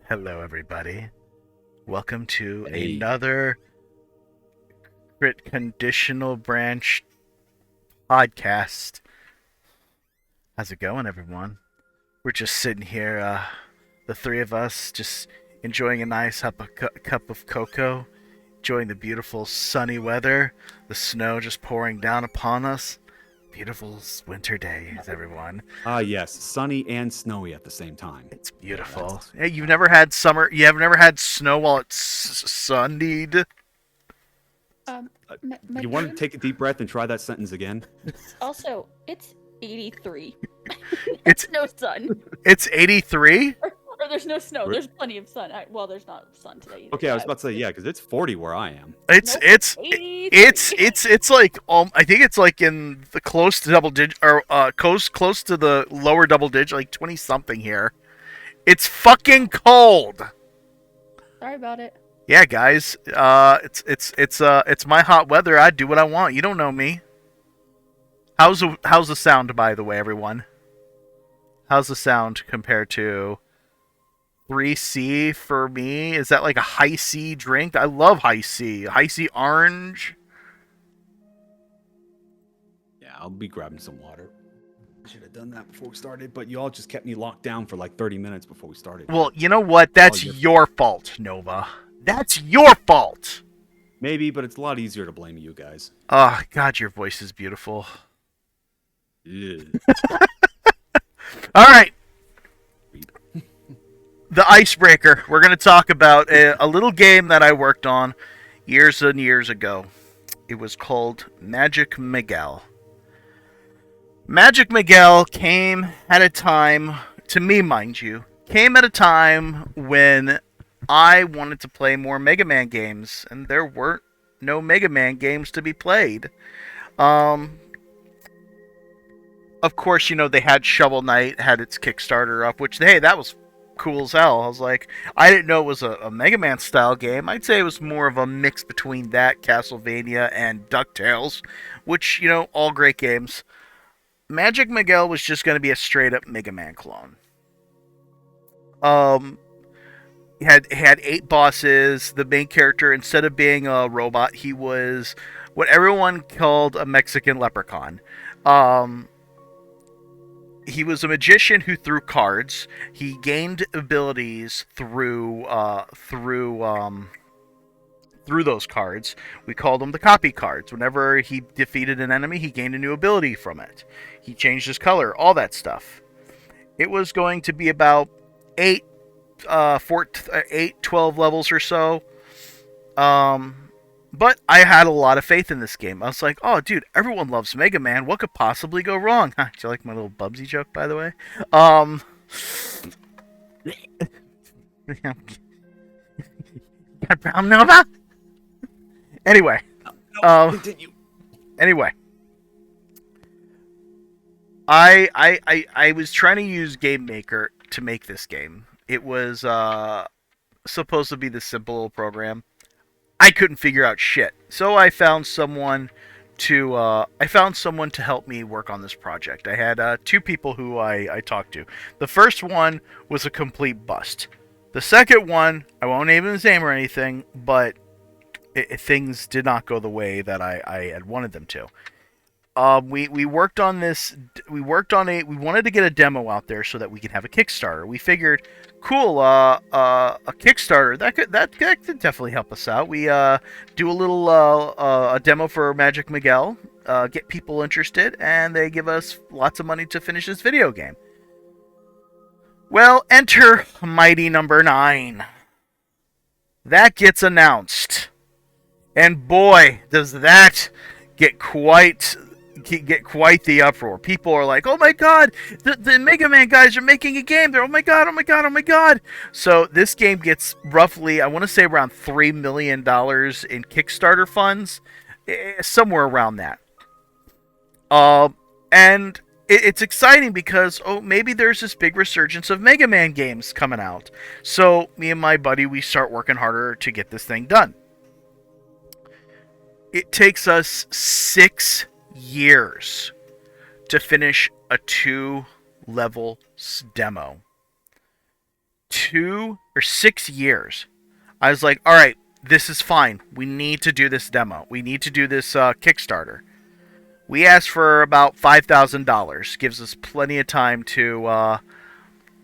Hello, everybody. Welcome to Hey, another Crit Conditional Branch podcast. How's it going, everyone? We're just sitting here, the three of us, just enjoying a nice cup of cocoa, enjoying the beautiful sunny weather, the snow just pouring down upon us. Beautiful winter days, everyone. yes, sunny and snowy at the same time. It's Yeah, beautiful. that's Hey, you've never had summer? You have never had snow while it's sunnied? Um, uh, you want to Megan, take a deep breath and try that sentence again? also, it's 83. It's There's no sun. It's 83? Or there's no snow. Re- There's plenty of sun. Well, there's not sun today either. Okay, I Yeah, was about to say yeah, because it's 40 where I am. It's nope, it's 83. it's like I think it's like in the close to double digit or close to the lower double digit, like 20 something here. It's fucking cold. Sorry about it. Yeah, guys. It's my hot weather. I do what I want. You don't know me. How's the sound, by the way, everyone? How's the sound compared to 3C for me? Is that like a high C drink? I love high C. High C orange. Yeah, I'll be grabbing some water. I should have done that before we started, but you all just kept me locked down for like 30 minutes before we started. Well, you know what? All That's your fault, Nova. That's your fault. Maybe, but it's a lot easier to blame you guys. Oh, God, your voice is beautiful. Ugh. All right. The icebreaker. We're going to talk about a little game that I worked on years and years ago. It was called Magic Miguel. Magic Miguel came at a time, to me, mind you, came at a time when I wanted to play more Mega Man games, and there weren't no Mega Man games to be played. Um, of course, they had Shovel Knight, had its Kickstarter up, which, hey, that was cool as hell. I was like, I didn't know it was a Mega Man style game. I'd say it was more of a mix between that, Castlevania, and DuckTales, which, all great games. Magic Miguel was just going to be a straight up Mega Man clone. Had 8 bosses. The main character, instead of being a robot, he was what everyone called a Mexican leprechaun. He was a magician who threw cards. He gained abilities through those cards. We called them the copy cards. Whenever he defeated an enemy, he gained a new ability from it. He changed his color, all that stuff. It was going to be about 8, 12 levels or so. But I had a lot of faith in this game. I was like, oh, dude, everyone loves Mega Man. What could possibly go wrong? Do you like my little Bubsy joke, by the way? Got Brown Nova? Anyway. Continue. Anyway. I was trying to use Game Maker to make this game. It was supposed to be the simple little program. I couldn't figure out shit. So I found someone to help me work on this project. I had 2 people who I talked to. The first one was a complete bust. The second one, I won't name his name or anything, but things did not go the way that I had wanted them to. We worked on this. We wanted to get a demo out there so that we could have a Kickstarter. We figured, cool, a Kickstarter that could definitely help us out. We do a little a demo for Magic Miguel, get people interested, and they give us lots of money to finish this video game. Well, enter Mighty Number 9. That gets announced, and boy, does that get quite the uproar. People are like, oh my god, the Mega Man guys are making a game. They're, oh my god, oh my god, oh my god. So this game gets roughly, I want to say around $3 million in Kickstarter funds, somewhere around that. And it's exciting because, maybe there's this big resurgence of Mega Man games coming out. So me and my buddy, we start working harder to get this thing done. It takes us 6 years to finish a 2-level demo. 2 or 6 years, I was like, all right, this is fine. We need to do this demo. We need to do this Kickstarter. We asked for about $5,000. Gives us plenty of time to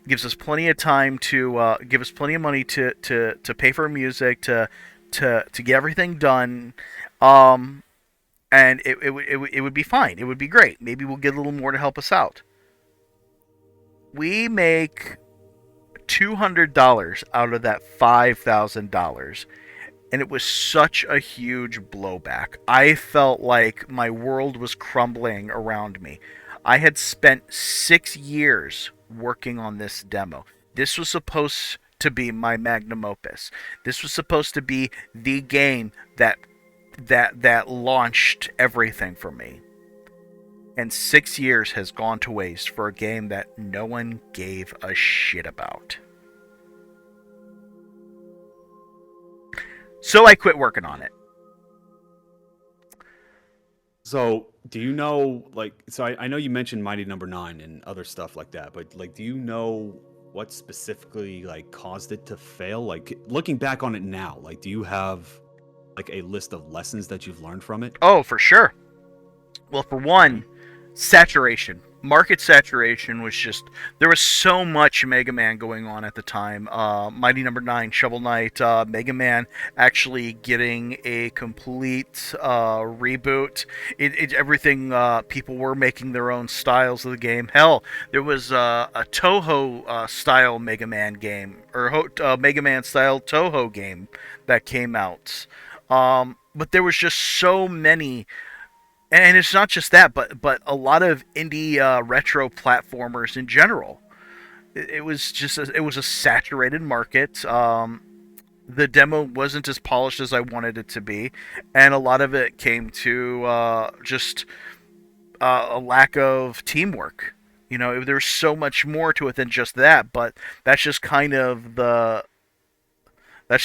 give us plenty of money to pay for music to get everything done. And it would be fine. It would be great. Maybe we'll get a little more to help us out. We make $200 out of that $5,000, and it was such a huge blowback. I felt like my world was crumbling around me. I had spent 6 years working on this demo. This was supposed to be my magnum opus. This was supposed to be the game that launched everything for me. And 6 years has gone to waste for a game that no one gave a shit about. So I quit working on it. So, do you know, like, so I know you mentioned Mighty Number 9 and other stuff like that, but, like, do you know what specifically, like, caused it to fail? Like, looking back on it now, like, do you have, like, a list of lessons that you've learned from it? Oh, for sure. Well, for one, saturation. Market saturation was just... There was so much Mega Man going on at the time. Mighty Number 9, Shovel Knight, Mega Man actually getting a complete reboot. Everything, people were making their own styles of the game. Hell, there was a Toho style Mega Man game, or Mega Man style Toho game that came out. But there was just so many... And it's not just that, but a lot of indie retro platformers in general. It was a saturated market. The demo wasn't as polished as I wanted it to be, and a lot of it came to just a lack of teamwork. You know, there's so much more to it than just that, but that's just kind of the the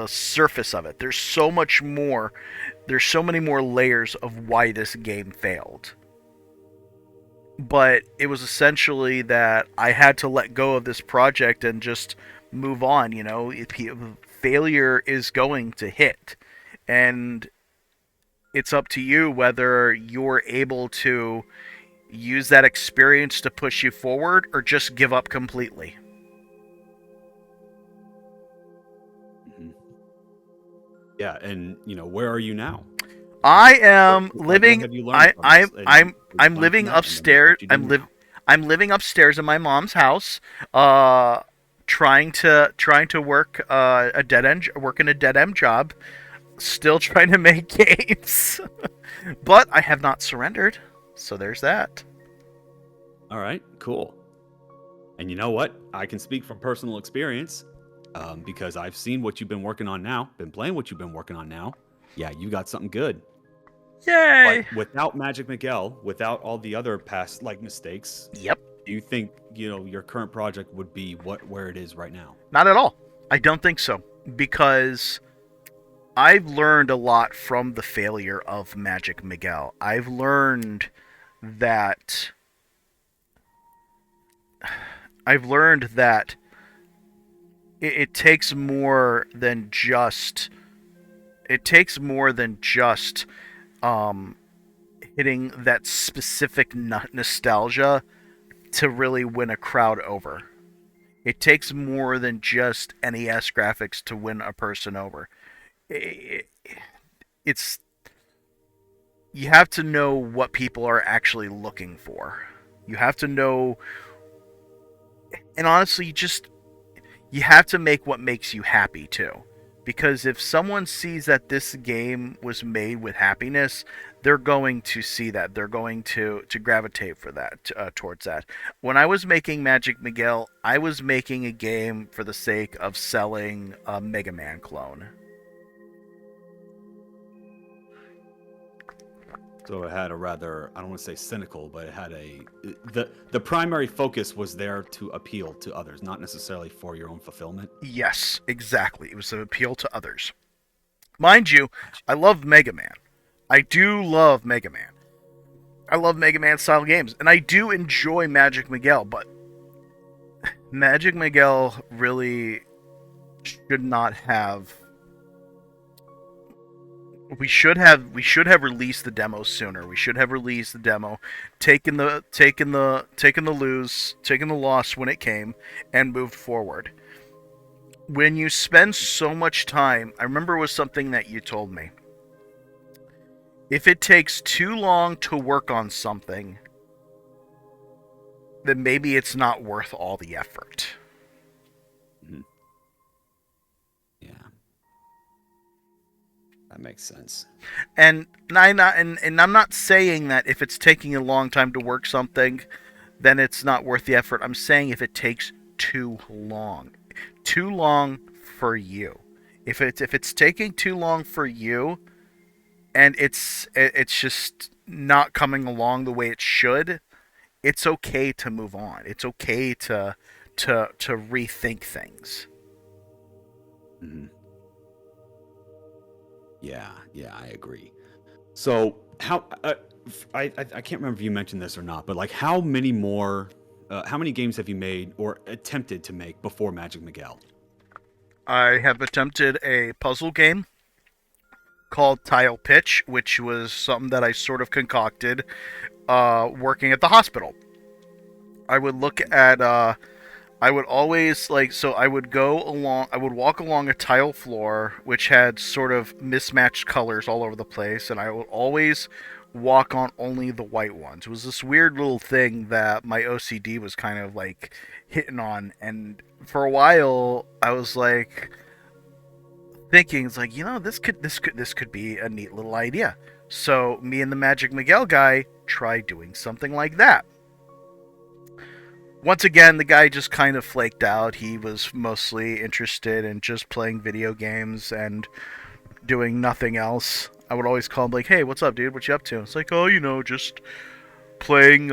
surface of it. There's so much more. There's so many more layers of why this game failed. But it was essentially that I had to let go of this project and just move on. You know, failure is going to hit, and it's up to you whether you're able to use that experience to push you forward or just give up completely. Yeah, and you know, where are you now? I am living. What have you learned from this? I'm living upstairs. I'm living upstairs in my mom's house. Trying to work a dead end, working a dead end job. Still trying to make games, but I have not surrendered. So there's that. All right, cool. And you know what? I can speak from personal experience. Because I've seen what you've been working on now, been playing what you've been working on now. Yeah, you got something good. Yay! But without Magic Miguel, without all the other past like mistakes, Yep. Do you think your current project would be where it is right now? Not at all. I don't think so, because I've learned a lot from the failure of Magic Miguel. I've learned that it takes more than just hitting that specific nostalgia to really win a crowd over. It takes more than just NES graphics to win a person over. It's you have to know what people are actually looking for. You have to know, and honestly, you have to make what makes you happy too. Because if someone sees that this game was made with happiness, they're going to see that. They're going to gravitate for that, towards that. When I was making Magic Miguel, I was making a game for the sake of selling a Mega Man clone. So it had a rather, I don't want to say cynical, but it had the primary focus was there to appeal to others, not necessarily for your own fulfillment. Yes, exactly. It was an appeal to others. Mind you, I love Mega Man. I do love Mega Man. I love Mega Man style games, and I do enjoy Magic Miguel, but Magic Miguel really should not have. We should have released the demo sooner. We should have released the demo, taken the loss when it came, and moved forward. When you spend so much time, I remember it was something that you told me. If it takes too long to work on something, then maybe it's not worth all the effort. Mhm. Yeah, that makes sense. And I'm not saying that if it's taking a long time to work something, then it's not worth the effort. I'm saying if it takes too long for you. If it's taking too long for you, and it's just not coming along the way it should, it's okay to move on. It's okay to rethink things. Hmm. Yeah, yeah, I agree. So how I can't remember if you mentioned this or not, but like how many games have you made or attempted to make before Magic Miguel? I have attempted a puzzle game called Tile Pitch, which was something that I sort of concocted working at the hospital. I would look at I would always I would walk along a tile floor which had sort of mismatched colors all over the place, and I would always walk on only the white ones. It was this weird little thing that my OCD was kind of like hitting on, and for a while I was like thinking, it's like, this could be a neat little idea. So me and the Magic Miguel guy tried doing something like that. Once again, the guy just kind of flaked out. He was mostly interested in just playing video games and doing nothing else. I would always call him like, "Hey, what's up, dude? What you up to?" It's like, "Oh, just playing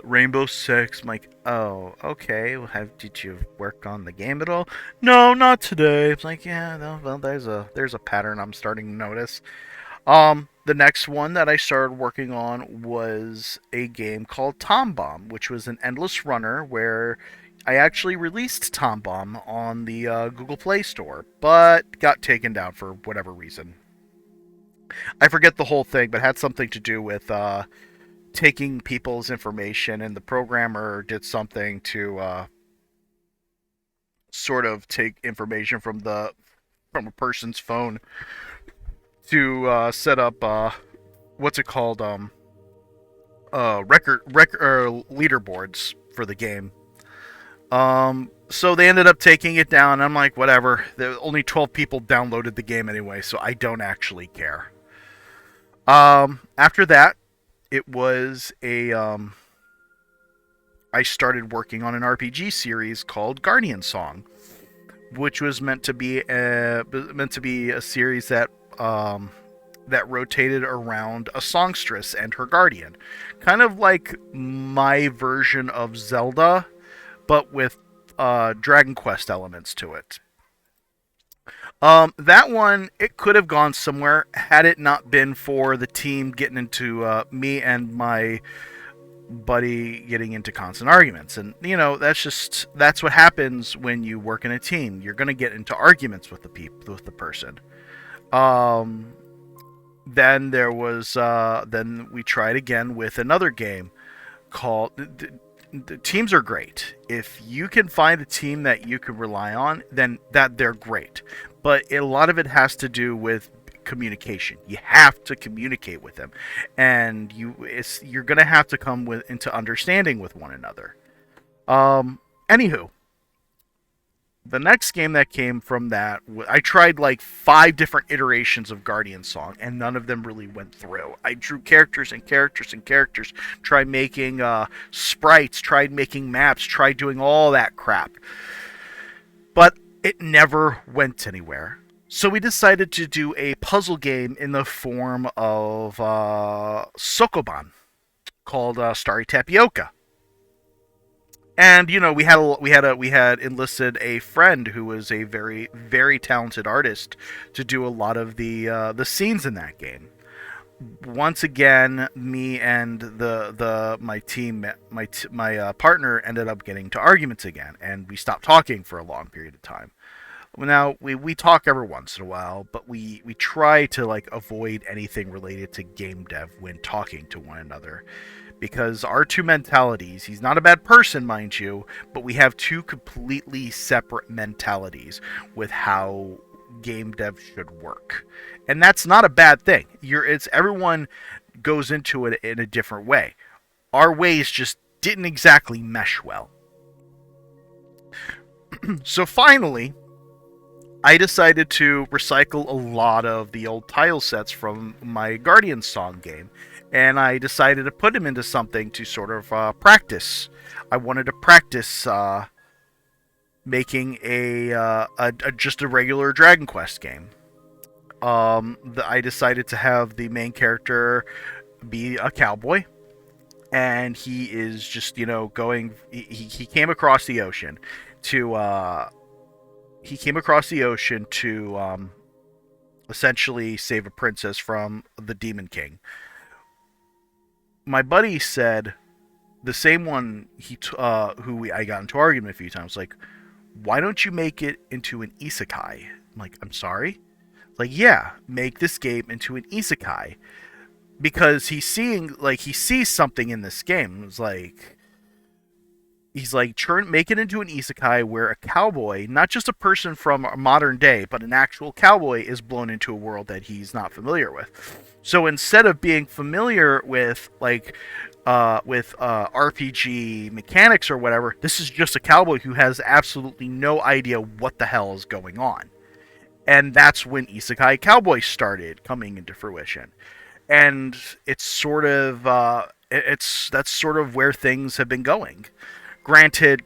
Rainbow Six." I'm like, "Oh, okay. Well, did you work on the game at all?" "No, not today." It's like, "Yeah, no, well, there's a pattern I'm starting to notice." The next one that I started working on was a game called Tom Bomb, which was an endless runner where I actually released Tom Bomb on the Google Play Store, but got taken down for whatever reason. I forget the whole thing, but had something to do with taking people's information, and the programmer did something to sort of take information from a person's phone to set up what's it called record leaderboards for the game. So they ended up taking it down. I'm like, whatever. Only 12 people downloaded the game anyway, so I don't actually care. After that, it was a I started working on an RPG series called Guardian Song, which was meant to be a series that rotated around a songstress and her guardian, kind of like my version of Zelda, but with Dragon Quest elements to it. That one, it could have gone somewhere had it not been for the team getting into me and my buddy getting into constant arguments. And that's what happens when you work in a team. You're gonna get into arguments with the person. Um, then we tried again with another game called. The teams are great. If you can find a team that you can rely on, then they're great. But a lot of it has to do with communication. You have to communicate with them, and you're gonna have to come into understanding with one another. Anywho, the next game that came from that, I tried like 5 different iterations of Guardian Song, and none of them really went through. I drew characters and characters and characters, tried making sprites, tried making maps, tried doing all that crap, but it never went anywhere. So we decided to do a puzzle game in the form of Sokoban called Starry Tapioca. And we had enlisted a friend who was a very very talented artist to do a lot of the scenes in that game. once again, me and my partner ended up getting to arguments again, and we stopped talking for a long period of time. Now we talk every once in a while, but we try to like avoid anything related to game dev when talking to one another, because our two mentalities, he's not a bad person, mind you, but we have two completely separate mentalities with how game dev should work. And that's not a bad thing. It's everyone goes into it in a different way. Our ways just didn't exactly mesh well. So finally, I decided to recycle a lot of the old tile sets from my Guardian Song game, and I decided to put them into something to sort of practice. I wanted to practice making a just a regular Dragon Quest game. I decided to have the main character be a cowboy, and he is just going. He came across the ocean to essentially save a princess from the Demon King. My buddy said, the same one I got into argument a few times, like, why don't you make it into an isekai? I'm like, I'm sorry? Like, yeah, make this game into an isekai. Because he sees something in this game. It's like, he's like, make it into an isekai where a cowboy, not just a person from modern day, but an actual cowboy, is blown into a world that he's not familiar with. So instead of being familiar with RPG mechanics or whatever, this is just a cowboy who has absolutely no idea what the hell is going on. And that's when Isekai Cowboy started coming into fruition. And it's sort of that's sort of where things have been going. Granted,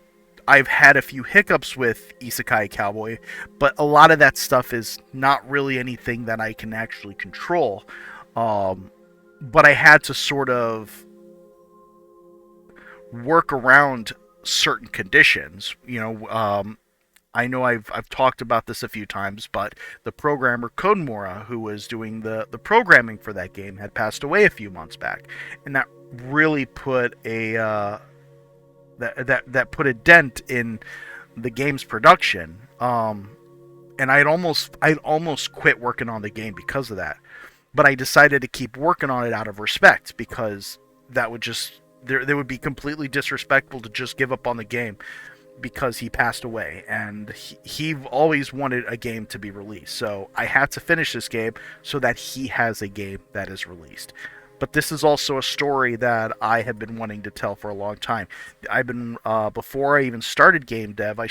I've had a few hiccups with Isekai Cowboy, but a lot of that stuff is not really anything that I can actually control. But I had to sort of work around certain conditions. I know I've talked about this a few times, but the programmer Kodemora, who was doing the programming for that game, had passed away a few months back, and that really put that put a dent in the game's production. And I'd almost quit working on the game because of that, but I decided to keep working on it out of respect, because that would just there would be completely disrespectful to just give up on the game because he passed away, and he always wanted a game to be released. So I had to finish this game so that he has a game that is released. But this is also a story that I have been wanting to tell for a long time. Before I even started game dev, I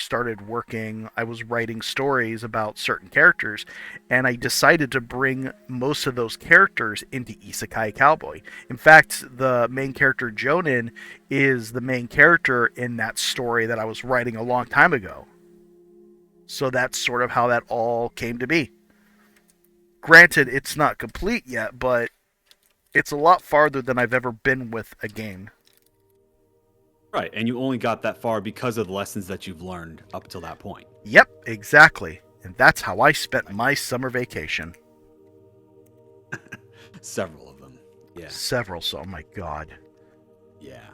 was writing stories about certain characters, and I decided to bring most of those characters into Isekai Cowboy. In fact, the main character Jonin is the main character in that story that I was writing a long time ago. So that's sort of how that all came to be. Granted, it's not complete yet, but it's a lot farther than I've ever been with a game. Right, and you only got that far because of the lessons that you've learned up till that point. Yep, exactly. And that's how I spent my summer vacation. Several of them. Yeah. Several, so oh my god. Yeah.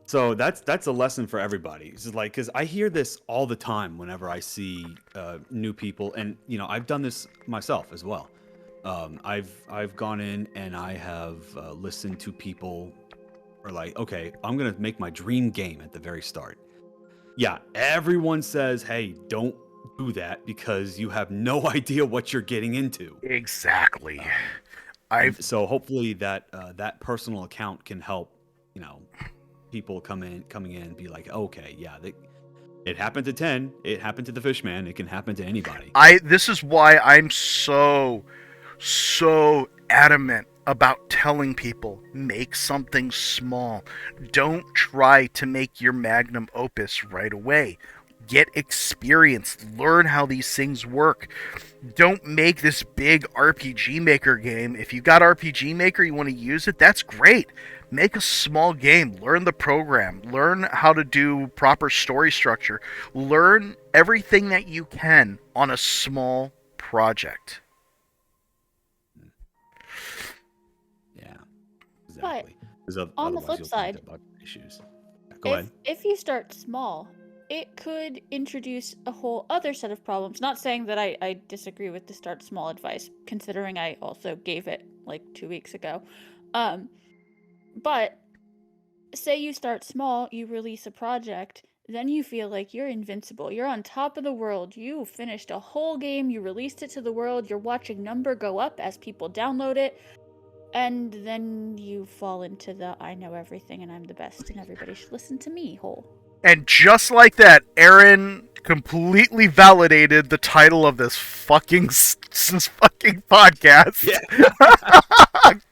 So that's a lesson for everybody. It's like, because I hear this all the time whenever I see new people, and I've done this myself as well. I've gone in and I have listened to people are like, okay, I'm gonna make my dream game at the very start. Yeah, everyone says, hey, don't do that because you have no idea what you're getting into. Exactly. So hopefully that that personal account can help, people coming in and be like, okay, yeah, it happened to 10, it happened to the Fishman, it can happen to anybody. This is why I'm so adamant about telling people, make something small. Don't try to make your magnum opus right away. Get experience, learn how these things work. Don't make this big RPG Maker game. If you've got RPG Maker, you want to use it, that's great. Make a small game, learn the program, learn how to do proper story structure, learn everything that you can on a small project. exactly. Because on the otherwise flip you'll run side, into bug issues. Go ahead. if you start small, it could introduce a whole other set of problems. Not saying that I disagree with the start small advice, considering I also gave it like 2 weeks ago. But say you start small, you release a project, then you feel like you're invincible. You're on top of the world. You finished a whole game, you released it to the world, you're watching number go up as people download it, and then you fall into the I know everything and I'm the best and everybody should listen to me hole. And just like that, Aaron completely validated the title of this fucking fucking podcast. Yeah.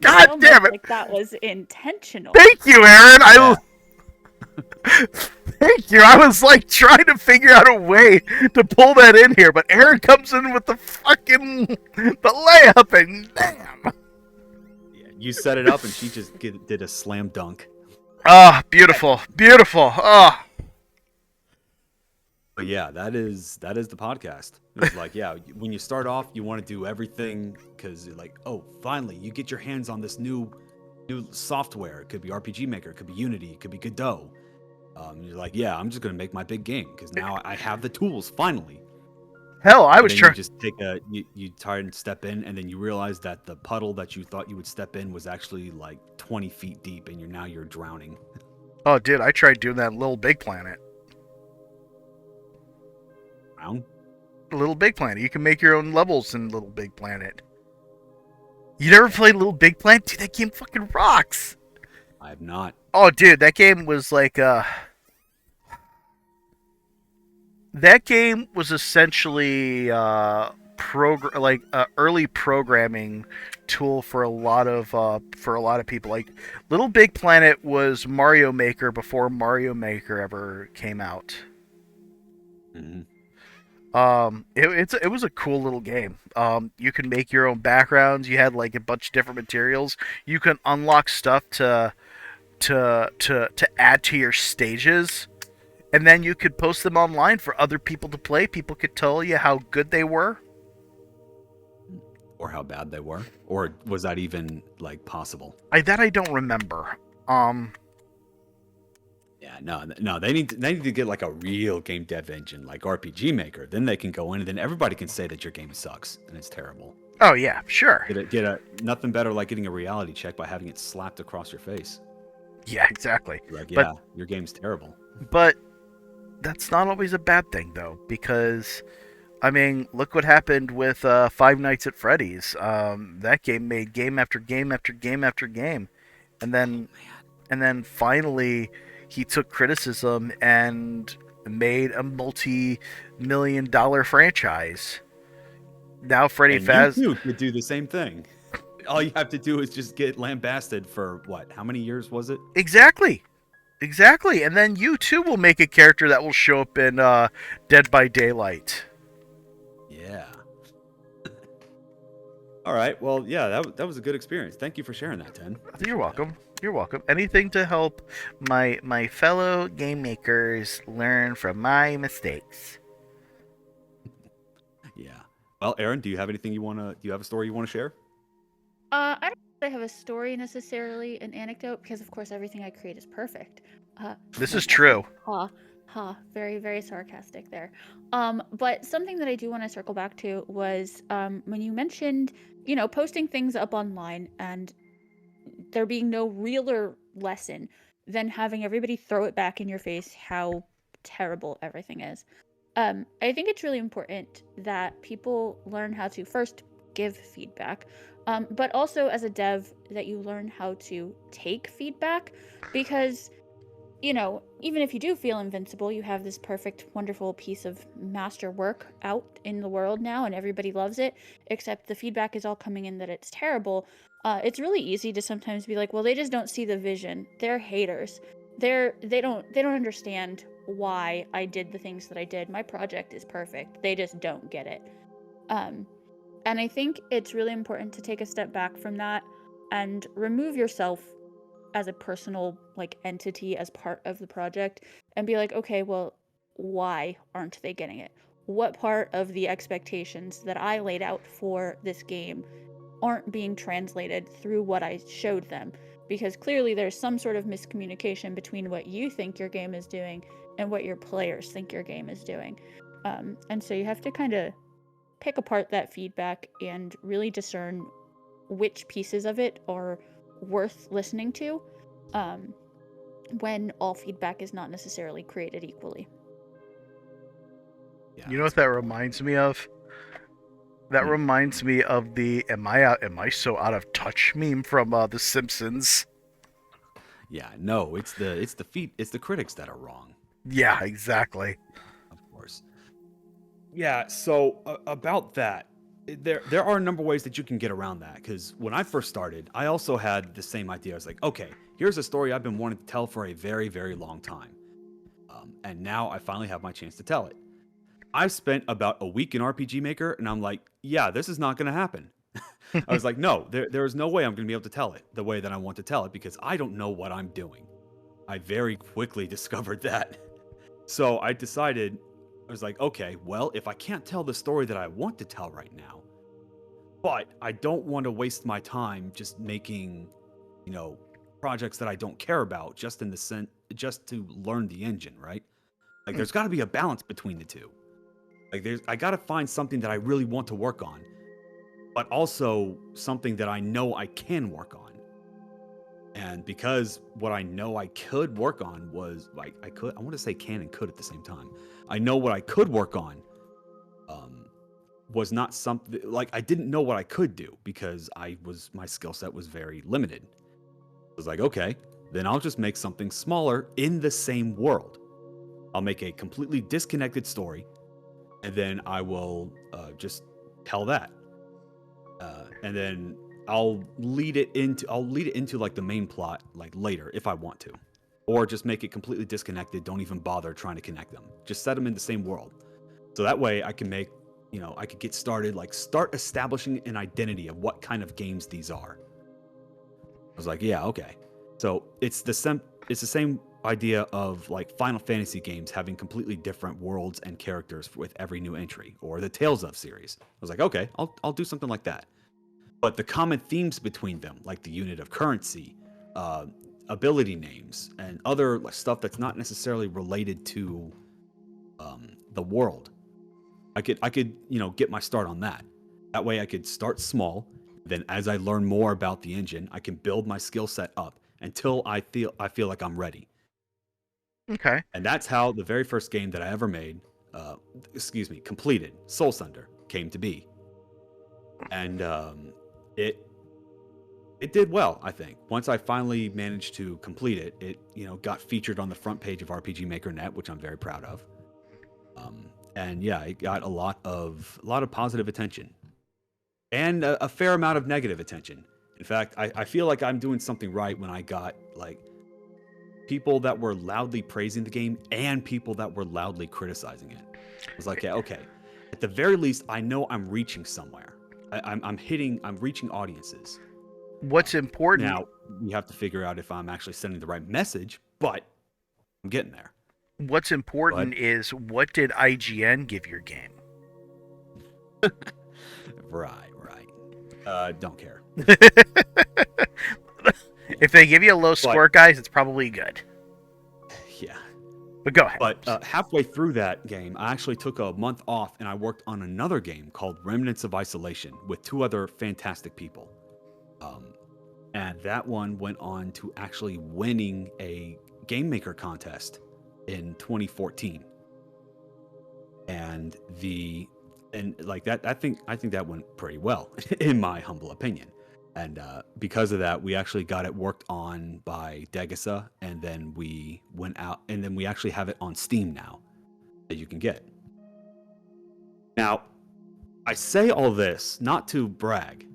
God Almost damn it! like that was intentional. Thank you, Aaron. Yeah. Thank you. I was like trying to figure out a way to pull that in here, but Aaron comes in with the fucking layup, and damn. Yeah, you set it up, and she just did a slam dunk. Ah, beautiful, beautiful. Ah. But yeah, that is the podcast. It's like, yeah, when you start off, you want to do everything because you're like, oh, finally, you get your hands on this new software. It could be RPG Maker, it could be Unity, it could be Godot. You're like, yeah, I'm just gonna make my big game because now I have the tools finally. Hell, I was trying. You just take you try and step in, and then you realize that the puddle that you thought you would step in was actually like 20 feet deep, and you're drowning. Oh, dude, I tried doing that in Little Big Planet. Drown? Little Big Planet. You can make your own levels in Little Big Planet. You never played Little Big Planet? Dude, that game fucking rocks. I have not. Oh, dude, that game was like that game was essentially early programming tool for a lot of people. Like Little Big Planet was Mario Maker before Mario Maker ever came out. Mm-hmm. It was a cool little game. You can make your own backgrounds. You had like a bunch of different materials. You can unlock stuff to add to your stages, and then you could post them online for other people to play. People could tell you how good they were, or how bad they were, or was that even like possible? I don't remember. Yeah, no, they need to get like a real game dev engine like RPG Maker. Then they can go in, and then everybody can say that your game sucks and it's terrible. Oh yeah, sure. Get a nothing better like getting a reality check by having it slapped across your face. Yeah, exactly. Like, yeah, your game's terrible. But that's not always a bad thing, though, because, I mean, look what happened with Five Nights at Freddy's. That game made game after game after game after game, and then finally he took criticism and made a multi-million-dollar franchise. Now Freddy Faz... You could do the same thing. All you have to do is just get lambasted for what? How many years was it? Exactly. And then you too will make a character that will show up in Dead by Daylight. Yeah. All right. Well, yeah, that was a good experience. Thank you for sharing that, Ten. You're welcome. You're welcome. Anything to help my fellow game makers learn from my mistakes. Yeah. Well, Aaron, do you have anything do you have a story you want to share? I don't think I have a story necessarily, an anecdote, because of course everything I create is perfect. This is true. Very, very sarcastic there. But something that I do want to circle back to was when you mentioned, posting things up online and there being no realer lesson than having everybody throw it back in your face how terrible everything is. I think it's really important that people learn how to first give feedback, but also as a dev that you learn how to take feedback, because even if you do feel invincible, you have this perfect, wonderful piece of master work out in the world now and everybody loves it, except the feedback is all coming in that it's terrible. It's really easy to sometimes be like, well, they just don't see the vision. They're haters. They don't understand why I did the things that I did. My project is perfect. They just don't get it. And I think it's really important to take a step back from that and remove yourself as a personal entity as part of the project and be like, okay, well, why aren't they getting it? What part of the expectations that I laid out for this game aren't being translated through what I showed them? because clearly there's some sort of miscommunication between what you think your game is doing and what your players think your game is doing. And so you have to kind of pick apart that feedback and really discern which pieces of it are worth listening to, when all feedback is not necessarily created equally. Yeah, You know that's what a that good point. reminds me of? That reminds me of the "Am I so out of touch" meme from The Simpsons. Yeah, no, it's the critics that are wrong, Yeah, exactly. of course. Yeah, so about that, there are a number of ways that you can get around that. Because when I first started, I also had the same idea. I was like, okay, here's a story I've been wanting to tell for a very, very long time, and now I finally have my chance to tell it. I've spent about a week in RPG Maker, and I'm like, yeah, this is not going to happen. I was like, no, there is no way I'm going to be able to tell it the way that I want to tell it because I don't know what I'm doing. I very quickly discovered that. So I decided, I was like, okay, well, if I can't tell the story that I want to tell right now, but I don't want to waste my time just making, projects that I don't care about just in the sense, just to learn the engine, right? Like, there's got to be a balance between the two. Like, I got to find something that I really want to work on, but also something that I know I can work on. And because what I know I could work on was like I want to say can and could at the same time. I know what I could work on was not something like I didn't know what I could do because my skill set was very limited. I was like, okay, then I'll just make something smaller in the same world. I'll make a completely disconnected story, and then I will just tell that, and then I'll lead it into like the main plot like later if I want to, or just make it completely disconnected. Don't even bother trying to connect them. Just set them in the same world, so that way I can make I could get started, like start establishing an identity of what kind of games these are. I was like, yeah, okay. So it's the same idea of like Final Fantasy games having completely different worlds and characters with every new entry, or the Tales of series. I was like, okay, I'll do something like that. But the common themes between them, like the unit of currency, ability names, and other stuff that's not necessarily related to the world, I could get my start on that. That way, I could start small. Then, as I learn more about the engine, I can build my skill set up until I feel like I'm ready. Okay. And that's how the very first game that I ever made, completed, Soul Sunder, came to be. And it did well, I think. Once I finally managed to complete it, it got featured on the front page of RPG Maker Net, which I'm very proud of. And yeah, it got a lot of positive attention, and a fair amount of negative attention. In fact, I feel like I'm doing something right when I got like people that were loudly praising the game and people that were loudly criticizing it. I was like, yeah, okay. At the very least, I know I'm reaching somewhere. I'm reaching audiences. What's important Now, we have to figure out if I'm actually sending the right message, but I'm getting there. What's important is what did IGN give your game? Right. Don't care. If they give you a low score, guys, it's probably good. Yeah. But go ahead. But halfway through that game, I actually took a month off and I worked on another game called Remnants of Isolation with two other fantastic people. And that one went on to actually winning a Game Maker contest in 2014. And like that, I think that went pretty well, in my humble opinion. And because of that, we actually got it worked on by Degasa, and then we went out, and then we actually have it on Steam now that you can get. Now, I say all this not to brag,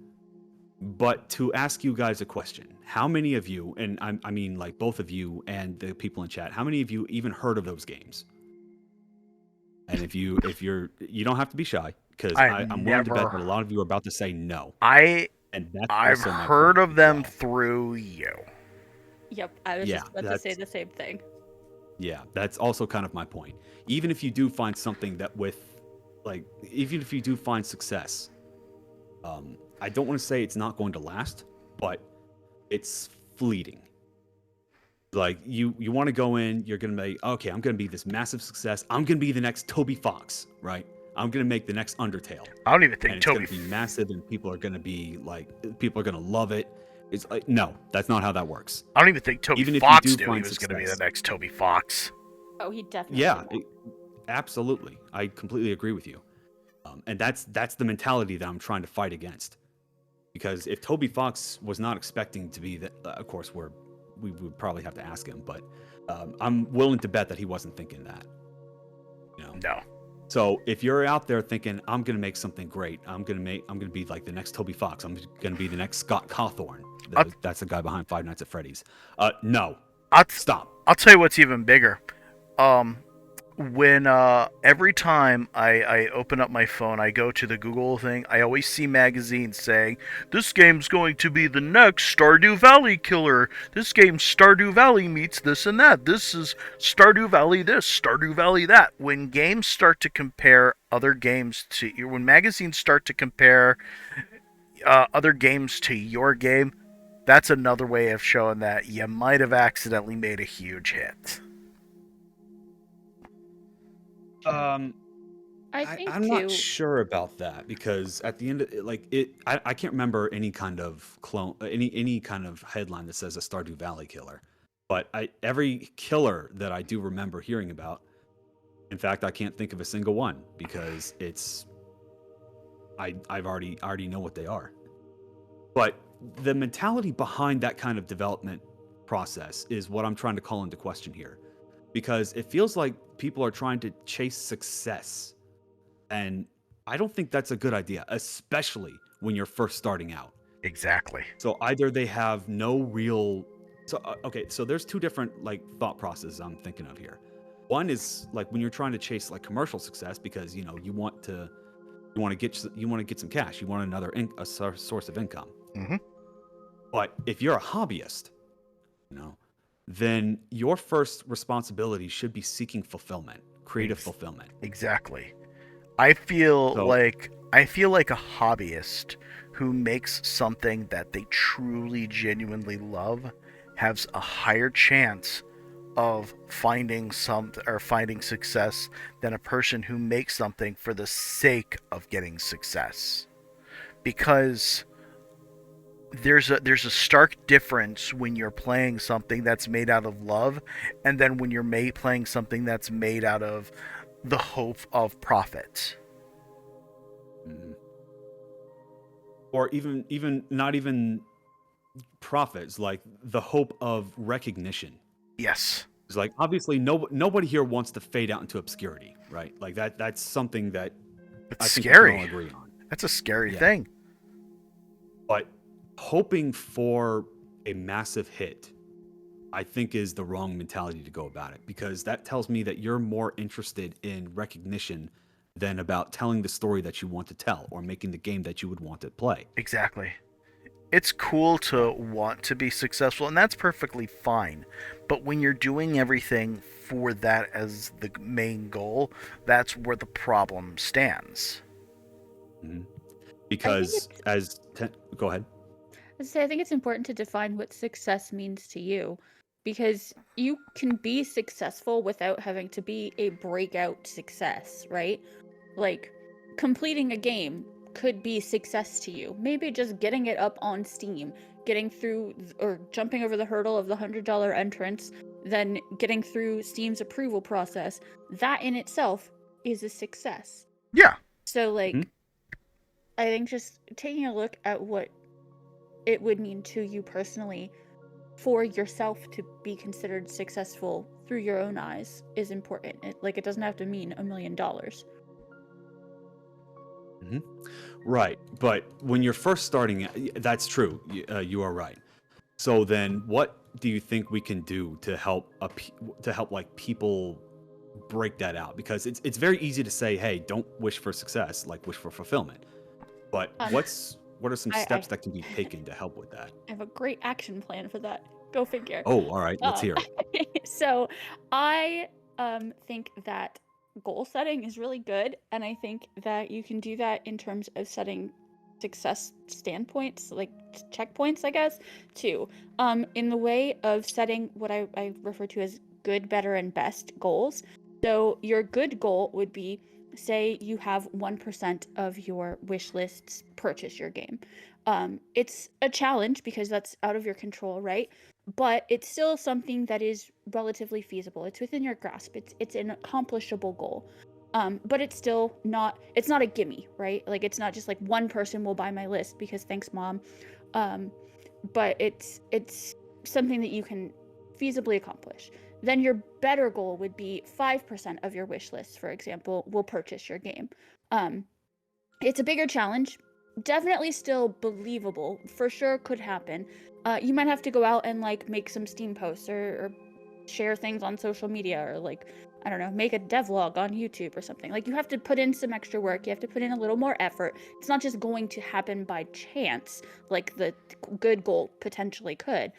but to ask you guys a question. How many of you, and I mean like both of you and the people in chat, how many of you even heard of those games? And if you don't have to be shy, because I'm willing to bet that a lot of you are about to say no. And that's I've also my heard point of them as well. through you. Yep, I was just about to say the same thing. Yeah, that's also kind of my point. Even if you do find something that even if you do find success, I don't want to say it's not going to last, but it's fleeting. Like you want to go in, you're gonna be okay. I'm gonna be this massive success. I'm gonna be the next Toby Fox, right? I'm gonna make the next Undertale, I don't even and think it's Toby. gonna be massive, and people are gonna love it. It's like no, that's not how that works. I don't even think Toby Even if you Fox do knew he find was going to be the success, next Toby Fox. Oh, he definitely. yeah, won't. absolutely, I completely agree with you. And that's the mentality that I'm trying to fight against. Because if Toby Fox was not expecting to be that, of course we would probably have to ask him, but I'm willing to bet that he wasn't thinking that. You know. No. So if you're out there thinking I'm gonna make something great, I'm gonna be like the next Toby Fox, I'm gonna be the next Scott Cawthorne. That's the guy behind Five Nights at Freddy's. No, stop. I'll tell you what's even bigger. When every time I open up my phone, I go to the Google thing, I always see magazines saying, this game's going to be the next Stardew Valley killer. This game Stardew Valley meets this and that. This is Stardew Valley this, Stardew Valley that. When games start to compare other games to, when magazines start to compare other games to your game, that's another way of showing that you might have accidentally made a huge hit. I think I'm too. not sure about that because at the end of it, I can't remember any kind of any kind of headline that says a Stardew Valley killer. But every killer that I do remember hearing about, in fact, I can't think of a single one because I've already know what they are. But the mentality behind that kind of development process is what I'm trying to call into question here. Because it feels like people are trying to chase success. And I don't think that's a good idea, especially when you're first starting out. Exactly. So either they have no real okay, so there's two different thought processes I'm thinking of here. One is like when you're trying to chase commercial success because you want to get some cash, you want another source of income. Mm-hmm. But if you're a hobbyist, then your first responsibility should be seeking fulfillment, creative fulfillment. Exactly. I feel So- like a hobbyist who makes something that they truly genuinely love has a higher chance of finding success than a person who makes something for the sake of getting success. Because there's a stark difference when you're playing something that's made out of love and then when you're playing something that's made out of the hope of profit. Mhm. Or even not even profits, like the hope of recognition. Yes. It's like obviously nobody here wants to fade out into obscurity, right? Like that's something that It's I think scary. we can all agree on. That's a scary Yeah. thing. But hoping for a massive hit, I think is the wrong mentality to go about it because that tells me that you're more interested in recognition than about telling the story that you want to tell or making the game that you would want to play. Exactly. It's cool to want to be successful, and that's perfectly fine. But when you're doing everything for that as the main goal, that's where the problem stands. Mhm. Because go ahead. I think it's important to define what success means to you, because you can be successful without having to be a breakout success, right? Like completing a game could be success to you. Maybe just getting it up on Steam, getting through or jumping over the hurdle of the $100 entrance, then getting through Steam's approval process. That in itself is a success. Yeah. So Mhm. I think just taking a look at what it would mean to you personally for yourself to be considered successful through your own eyes is important. It doesn't have to mean $1 million. Right, but when you're first starting, that's true. You are right. So then, what do you think we can do to help people break that out? Because it's very easy to say, hey, don't wish for success, wish for fulfillment. But what are some steps that can be taken to help with that? I have a great action plan for that. Go figure. Oh, all right, let's hear it. So I think that goal setting is really good, and I think that you can do that in terms of setting success standpoints, like checkpoints, I guess, too. In the way of setting what I refer to as good, better, and best goals. So your good goal would be, say you have 1% of your wish lists purchase your game. It's a challenge because that's out of your control, right? But it's still something that is relatively feasible. It's within your grasp. It's an accomplishable goal. But it's still not, it's not a gimme, right? Like, it's not just like one person will buy my list because thanks, mom. But it's something that you can feasibly accomplish. Then your better goal would be 5% of your wish list, for example, will purchase your game. It's a bigger challenge, definitely still believable, for sure could happen. You might have to go out and like make some Steam posts or share things on social media, or like, I don't know, make a devlog on YouTube or something. Like, you have to put in some extra work, you have to put in a little more effort. It's not just going to happen by chance like the good goal potentially could.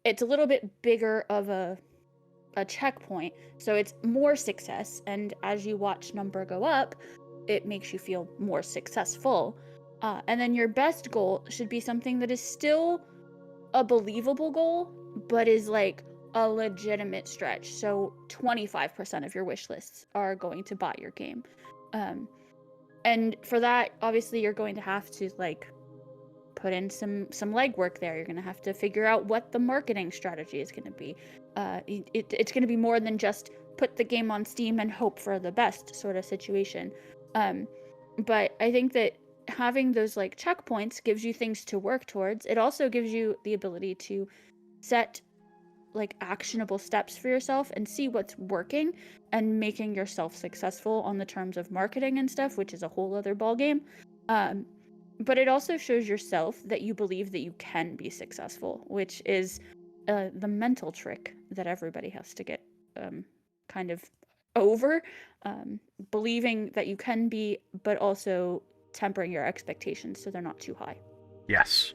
It's a little bit bigger of a checkpoint, so it's more success, and as you watch number go up, it makes you feel more successful. And then your best goal should be something that is still a believable goal, but is like a legitimate stretch. So 25% of your wish lists are going to buy your game. And for that, obviously, you're going to have to like put in some legwork there. You're going to have to figure out what the marketing strategy is going to be. It's going to be more than just put the game on Steam and hope for the best sort of situation. But I think that having those like checkpoints gives you things to work towards. It also gives you the ability to set like actionable steps for yourself and see what's working and making yourself successful on the terms of marketing and stuff, which is a whole other ballgame. But it also shows yourself that you believe that you can be successful, which is the mental trick that everybody has to get kind of over. Believing that you can be, but also tempering your expectations so they're not too high. Yes.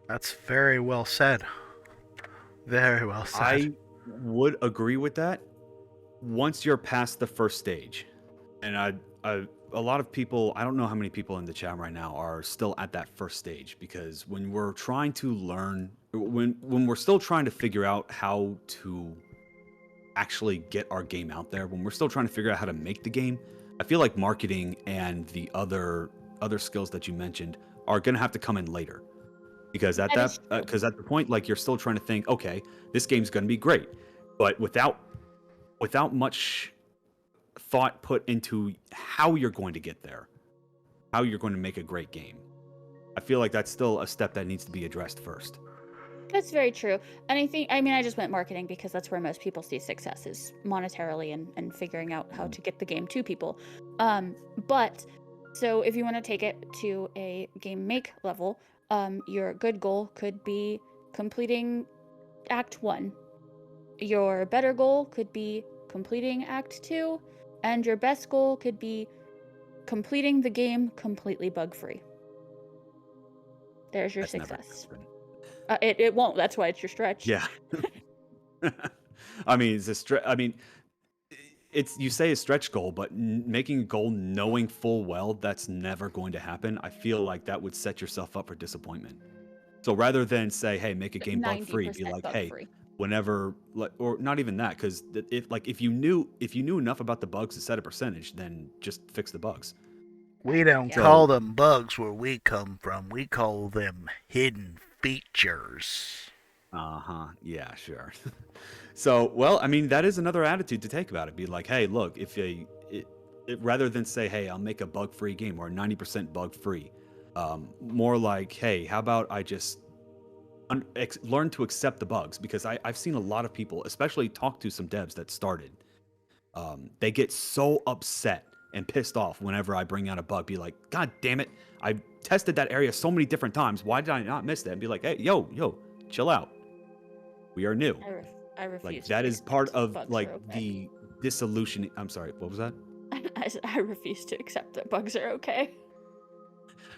That's very well said. Very well said. I would agree with that once you're past the first stage. And a lot of people, I don't know how many people in the chat right now are still at that first stage, because when we're trying to learn, when we're still trying to figure out how to actually get our game out there, when we're still trying to figure out how to make the game, I feel like marketing and the other skills that you mentioned are going to have to come in later. Because at the point, like, you're still trying to think, okay, this game's going to be great, but without much thought put into how you're going to get there, how you're going to make a great game. I feel like that's still a step that needs to be addressed first. That's very true. And I just went marketing because that's where most people see success, is monetarily and figuring out how to get the game to people. But so if you want to take it to a game make level, your good goal could be completing Act 1. Your better goal could be completing Act 2. And your best goal could be completing the game completely bug-free. There's your success. It won't. That's why it's your stretch. Yeah. I mean, it's you say a stretch goal, but making a goal knowing full well that's never going to happen, I feel like that would set yourself up for disappointment. So rather than say, hey, make a game bug free, be like, hey, whenever, or not even that, because if you knew enough about the bugs to set a percentage, then just fix the bugs. We don't call them bugs where we come from. We call them hidden features. Yeah, sure. So, well, I mean, that is another attitude to take about it. Be like, hey, look, rather than say, hey, I'll make a bug-free game or 90% bug-free, more like, hey, how about I just learn to accept the bugs? Because I've seen a lot of people, especially talk to some devs that started, they get so upset and pissed off whenever I bring out a bug. Be like, God damn it, I tested that area so many different times. Why did I not miss that? And be like, hey, yo, chill out. We are new. I refuse. Like, that is part of like the dissolution. I'm sorry, what was that? I refuse to accept that bugs are okay.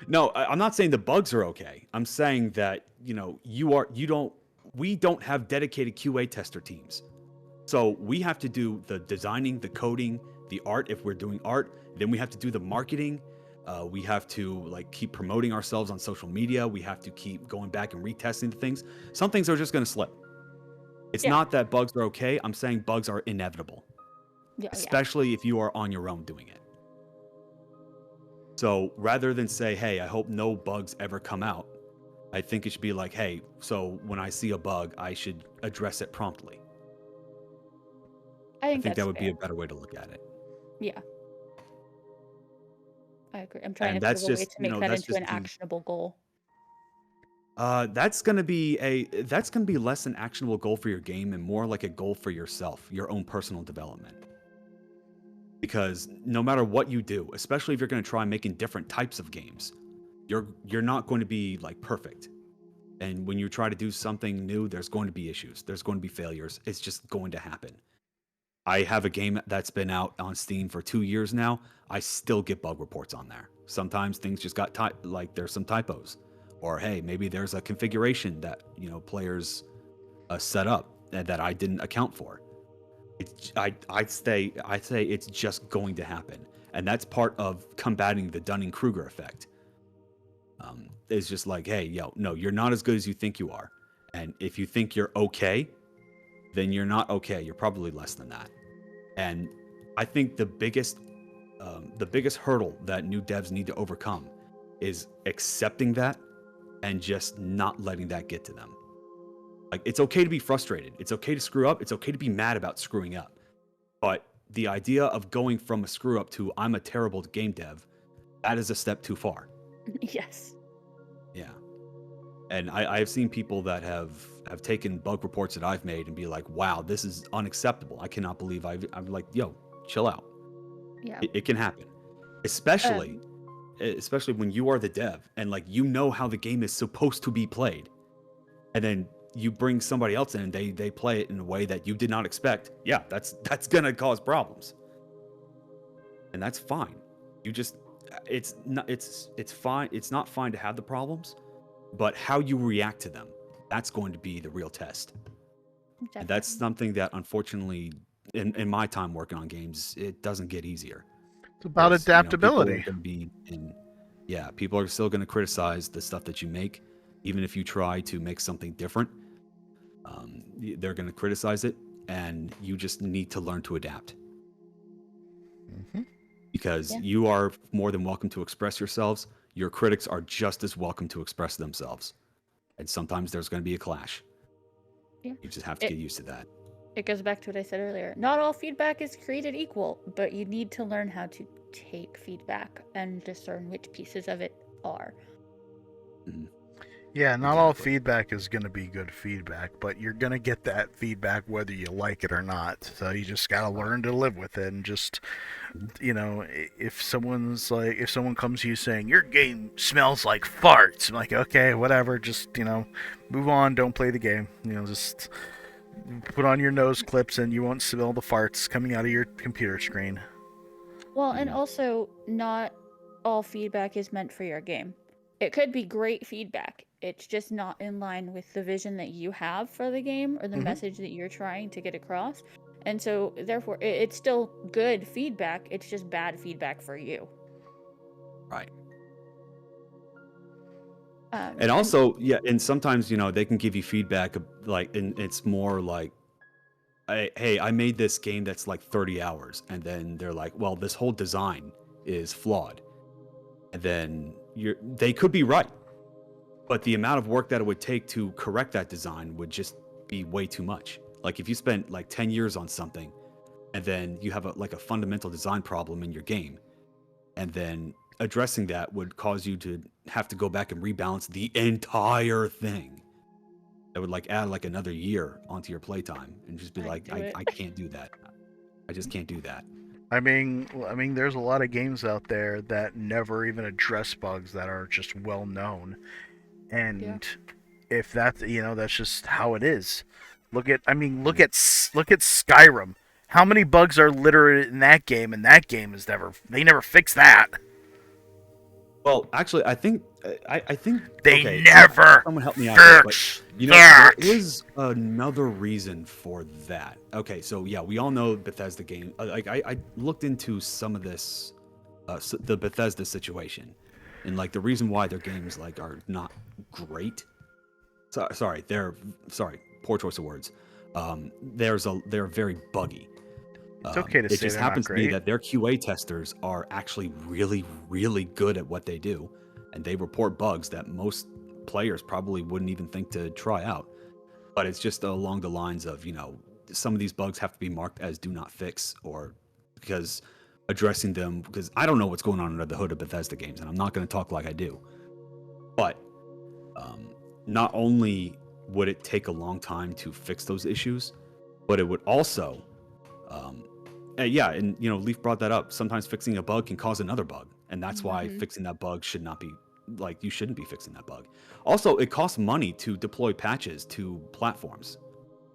No, I'm not saying the bugs are okay. I'm saying that, we don't have dedicated QA tester teams. So we have to do the designing, the coding, the art if we're doing art. Then we have to do the marketing. We have to like keep promoting ourselves on social media. We have to keep going back and retesting the things. Some things are just going to slip. It's Yeah. not that bugs are okay. I'm saying bugs are inevitable, Yeah. especially if you are on your own doing it. So rather than say, hey, I hope no bugs ever come out, I think it should be like, hey, so when I see a bug, I should address it promptly. I think that that's would be fair. a better way to look at it. Yeah. I agree. I'm trying And to think that's of a way just, to make that that's into just an actionable goal. that's gonna be less an actionable goal for your game and more like a goal for yourself, your own personal development. Because no matter what you do, especially if you're going to try making different types of games, you're not going to be like perfect. And when you try to do something new, there's going to be issues. There's going to be failures. It's just going to happen. I have a game that's been out on Steam for 2 years now. I still get bug reports on there. Sometimes things just got like there's some typos, or hey, maybe there's a configuration that players set up that I didn't account for. I'd say it's just going to happen, and that's part of combating the Dunning-Kreuger effect. It's just like, hey, no, you're not as good as you think you are, and if you think you're okay, then you're not okay. You're probably less than that. And I think the biggest hurdle that new devs need to overcome is accepting that and just not letting that get to them. Like, it's okay to be frustrated. It's okay to screw up. It's okay to be mad about screwing up. But the idea of going from a screw up to I'm a terrible game dev, that is a step too far. Yes. Yeah. And I've seen people that have taken bug reports that I've made and be like, wow, this is unacceptable. I cannot believe I'm like, yo, chill out. Yeah. It can happen. Especially when you are the dev and like how the game is supposed to be played. And then you bring somebody else in and they play it in a way that you did not expect. Yeah, that's gonna cause problems. And that's fine. It's fine. It's not fine to have the problems, but how you react to them, that's going to be the real test. Definitely. And that's something that unfortunately in my time working on games, it doesn't get easier. It's about adaptability. People are still going to criticize the stuff that you make, even if you try to make something different. They're going to criticize it, and you just need to learn to adapt. Mm-hmm. Because you are more than welcome to express yourselves. Your critics are just as welcome to express themselves. And sometimes there's going to be a clash. Yeah. You just have to get used to that. It goes back to what I said earlier. Not all feedback is created equal, but you need to learn how to take feedback and discern which pieces of it are. Mm-hmm. Yeah, not all feedback is going to be good feedback, but you're going to get that feedback whether you like it or not. So you just got to learn to live with it. And just, if someone comes to you saying, your game smells like farts, I'm like, okay, whatever, just, move on, don't play the game. Just put on your nose clips and you won't smell the farts coming out of your computer screen. Well, and also, not all feedback is meant for your game. It could be great feedback. It's just not in line with the vision that you have for the game or the message that you're trying to get across. And so, therefore, it's still good feedback. It's just bad feedback for you. Right. And also, and sometimes, they can give you feedback, and it's more like, hey, I made this game that's like 30 hours. And then they're like, well, this whole design is flawed. And then they could be right. But the amount of work that it would take to correct that design would just be way too much. Like if you spent like 10 years on something and then you have a fundamental design problem in your game, and then addressing that would cause you to have to go back and rebalance the entire thing. That would add another year onto your playtime and just be I can't do that. I just can't do that. I mean, there's a lot of games out there that never even address bugs that are just well known. And if that's that's just how it is. Look at Skyrim. How many bugs are littered in that game? And that game is they never fixed that. Well, actually, I think they never. Someone help me out here, but there is another reason for that. Okay, so we all know Bethesda game. I looked into some of this the Bethesda situation, and like the reason why their games like are not great. Sorry, poor choice of words. They're very buggy. It's okay to It say just they're not happens to be great. that their QA testers are actually really, really good at what they do, and they report bugs that most players probably wouldn't even think to try out. But it's just along the lines of, some of these bugs have to be marked as do not fix, or because addressing them, because I don't know what's going on under the hood of Bethesda games, and I'm not going to talk like I do. But not only would it take a long time to fix those issues, but it would also and Leaf brought that up. Sometimes fixing a bug can cause another bug, and that's why fixing that bug should not be you shouldn't be fixing that bug. Also, it costs money to deploy patches to platforms,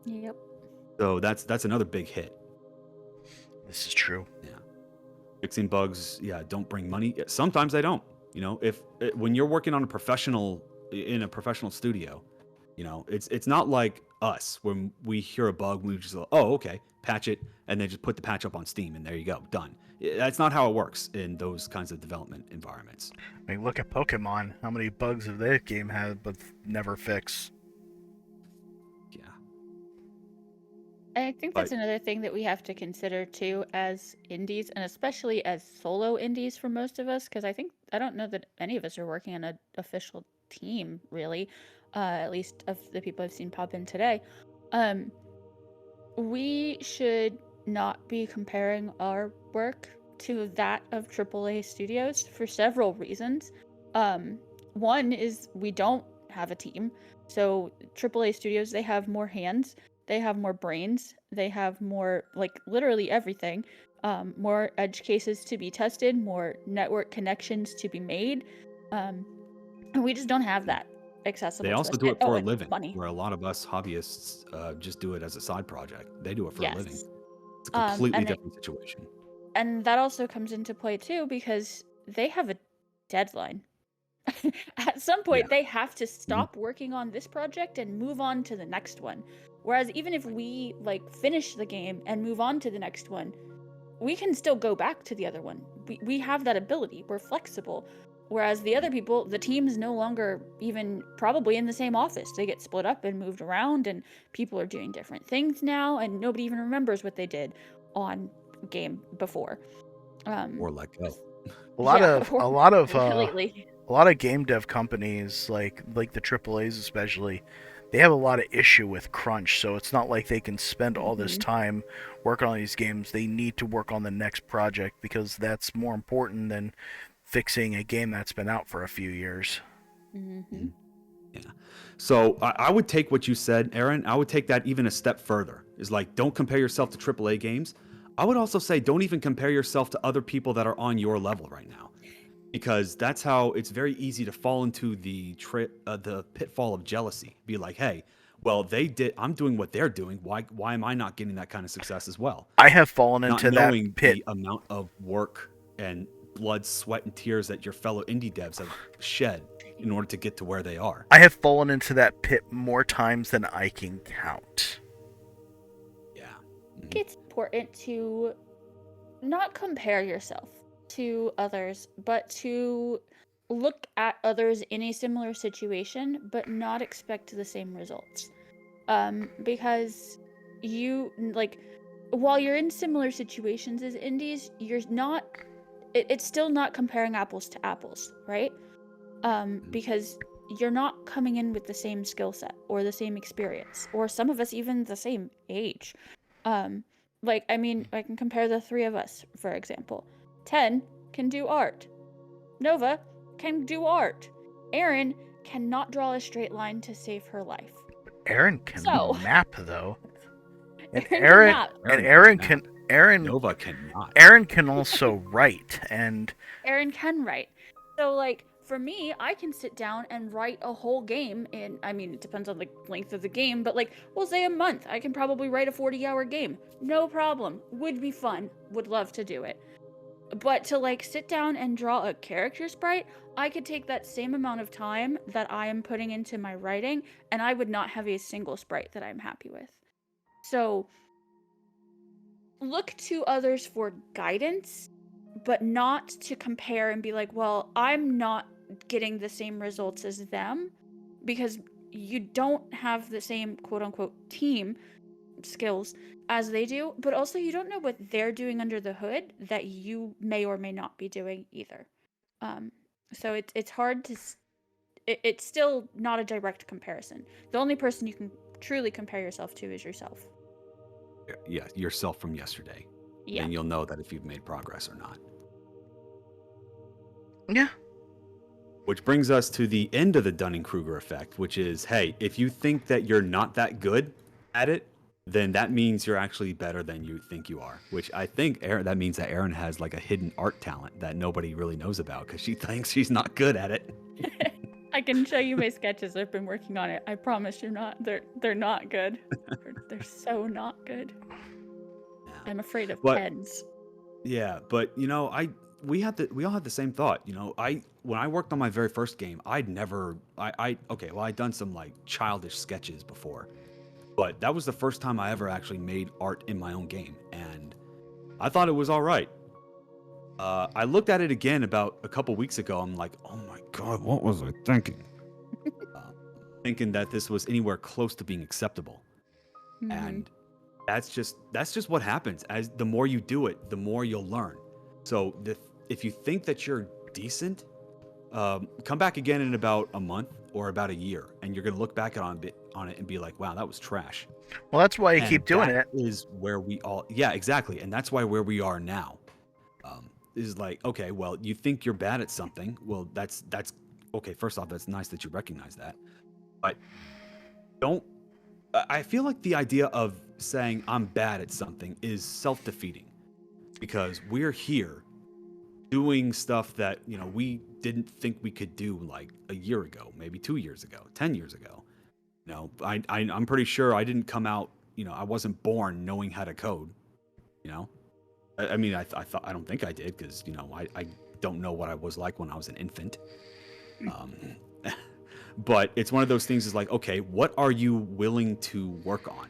Yep. so that's another big hit. This is true. Yeah, fixing bugs, don't bring money. Sometimes they don't. When you're working on in a professional studio, it's not like us when we hear a bug, we just go, oh, okay, patch it, and then just put the patch up on Steam, and there you go, done. That's not how it works in those kinds of development environments. I mean, look at Pokemon. How many bugs have that game had but never fixed? Yeah. I think that's another thing that we have to consider too as indies, and especially as solo indies for most of us, because I don't know that any of us are working on an official team really, at least of the people I've seen pop in today. We should not be comparing our work to that of AAA studios for several reasons. One is we don't have a team, so AAA studios, they have more hands, they have more brains, they have more, like, literally everything, more edge cases to be tested, more network connections to be made, and we just don't have that accessible They to also us. do it for a And living, money. where a lot of us hobbyists just do it as a side project. They do it for a living. Yes. It's a completely And different situation. and that also comes into play too because they have a deadline. At some point, they have to stop working on this project and move on to the next one. Whereas even if we finish the game and move on to the next one, we can still go back to the other one. We have that ability. We're flexible. Whereas the other people, the team's no longer even probably in the same office. They get split up and moved around, and people are doing different things now, and nobody even remembers what they did on game before. Or let go. A lot of lately. a lot of game dev companies, like the AAA's especially, they have a lot of issue with crunch. So it's not like they can spend all this time working on these games. They need to work on the next project because that's more important than fixing a game that's been out for a few years. Yeah. So I would take what you said, Aaron. I would take that even a step further. Is like, don't compare yourself to AAA games. I would also say, don't even compare yourself to other people that are on your level right now, because that's how it's very easy to fall into the pitfall of jealousy. Be like, hey, well, I'm doing what they're doing. Why am I not getting that kind of success as well? I have fallen Not into that knowing pit. the amount of work and blood, sweat, and tears that your fellow indie devs have shed in order to get to where they are. I have fallen into that pit more times than I can count. Yeah. I think it's important to not compare yourself to others, but to look at others in a similar situation, but not expect the same results. Because while you're in similar situations as indies, it's still not comparing apples to apples, right? Because you're not coming in with the same skill set or the same experience, or some of us even the same age. I can compare the three of us, for example. 10 can do art. Nova can do art. Erin cannot draw a straight line to save her life. Aaron can map though. And Nova cannot. Aaron can also write, and Aaron can write. So for me, I can sit down and write a whole game in, it depends on the length of the game, but we'll say a month. I can probably write a 40-hour game. No problem. Would be fun. Would love to do it. But to sit down and draw a character sprite, I could take that same amount of time that I am putting into my writing, and I would not have a single sprite that I'm happy with. So look to others for guidance, but not to compare and be like, well, I'm not getting the same results as them, because you don't have the same quote unquote team skills as they do, but also you don't know what they're doing under the hood that you may or may not be doing either. Um, so it's hard to it's still not a direct comparison. The only person you can truly compare yourself to is yourself. Yeah, yourself from yesterday. Yeah. Then you'll know that if you've made progress or not. Yeah. Which brings us to the end of the Dunning-Kreuger effect, which is, hey, if you think that you're not that good at it, then that means you're actually better than you think you are. Which I think that means that Erin has like a hidden art talent that nobody really knows about because she thinks she's not good at it. I can show you my sketches. I've been working on it. I promise you're not. They're not good. They're so not good. Yeah. I'm afraid of But- pens. Yeah, but we all had the same thought. When I worked on my very first game, I'd done some like childish sketches before, but that was the first time I ever actually made art in my own game, and I thought it was all right. I looked at it again about a couple weeks ago. I'm like, oh my god, what was I thinking? Thinking that this was anywhere close to being acceptable, and that's just what happens. As the more you do it, the more you'll learn. So if you think that you're decent, come back again in about a month or about a year, and you're gonna look back on it and be like, wow, that was trash. Well, that's why you And keep doing that it. is where we all, yeah, exactly, and that's why where we are now is like, okay, well, you think you're bad at something. Well, that's okay. First off, that's nice that you recognize that, but don't. I feel like the idea of saying I'm bad at something is self-defeating, because we're here doing stuff that we didn't think we could do like a year ago, maybe 2 years ago, 10 years ago. I'm pretty sure I didn't come out. I wasn't born knowing how to code. I mean, I don't think I did, because I don't know what I was like when I was an infant. But it's one of those things is like, okay, what are you willing to work on?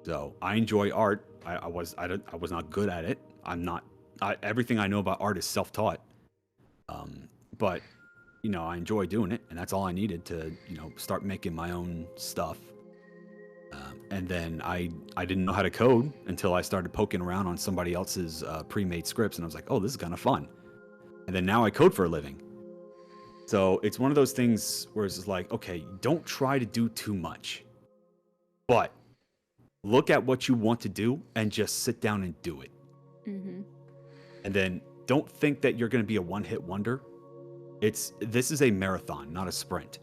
So I enjoy art. I was not good at it. Everything I know about art is self-taught. But I enjoy doing it, and that's all I needed to start making my own stuff. And then I didn't know how to code until I started poking around on somebody else's pre-made scripts, and I was like, oh, this is kind of fun. And then now I code for a living. So it's one of those things where it's just like, okay, don't try to do too much, but look at what you want to do and just sit down and do it. Mm-hmm. And then don't think that you're going to be a one-hit wonder. This is a marathon, not a sprint.